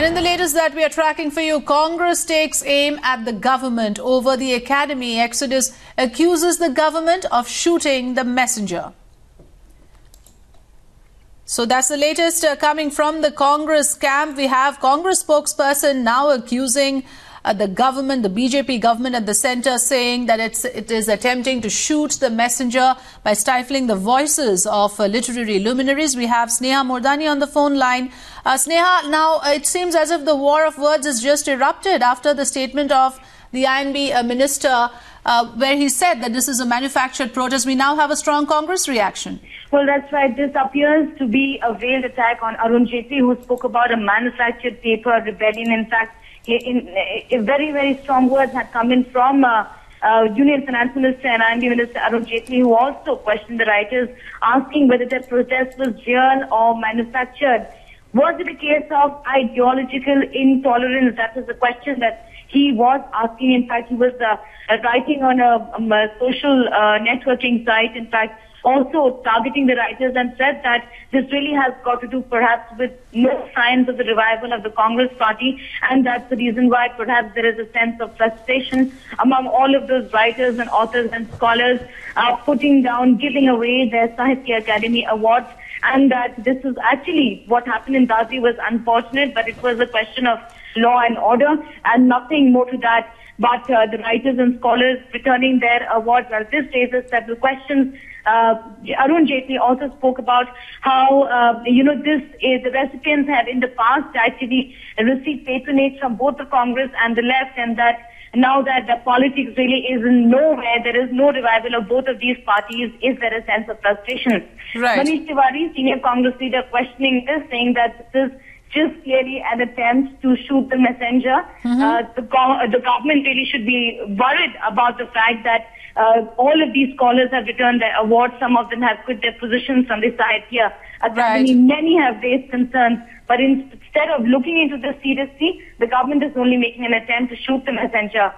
And in the latest that we are tracking for you, Congress takes aim at the government over the academy. Exodus accuses the government of shooting the messenger. So that's the latest coming from the Congress camp. We have Congress spokesperson now accusing the government, the BJP government at the centre, saying that it is attempting to shoot the messenger by stifling the voices of literary luminaries. We have Sneha Mordani on the phone line. Sneha, now it seems as if the war of words has just erupted after the statement of the INB minister where he said that this is a manufactured protest. We now have a strong Congress reaction. Well, that's right. This appears to be a veiled attack on Arun Jaitley, who spoke about a manufactured paper rebellion. In fact, very, very strong words had come in from Union Finance Minister and INB Minister Arun Jaitley, who also questioned the writers, asking whether their protest was real or manufactured. Was it a case of ideological intolerance? That was the question that he was asking. In fact, he was writing on a social networking site, in fact, also targeting the writers, and said that this really has got to do perhaps with no signs of the revival of the Congress party, and that's the reason why perhaps there is a sense of frustration among all of those writers and authors and scholars putting down, giving away their Sahitya Akademi awards, and that this is actually what happened in Dadri was unfortunate, but it was a question of law and order and nothing more to that. But the writers and scholars returning their awards, well, this raises several questions. Arun Jaitley also spoke about how, the recipients have in the past actually received patronage from both the Congress and the left, and that now that the politics really is nowhere, there is no revival of both of these parties, is there a sense of frustration? Right. Manish Tiwari, senior Congress leader, questioning this, saying that this is just clearly an attempt to shoot the messenger. The government really should be worried about the fact that all of these scholars have returned their awards. Some of them have quit their positions from the Sahitya Akademi. Right. Many have raised concerns. But instead of looking into this seriously, the government is only making an attempt to shoot the messenger.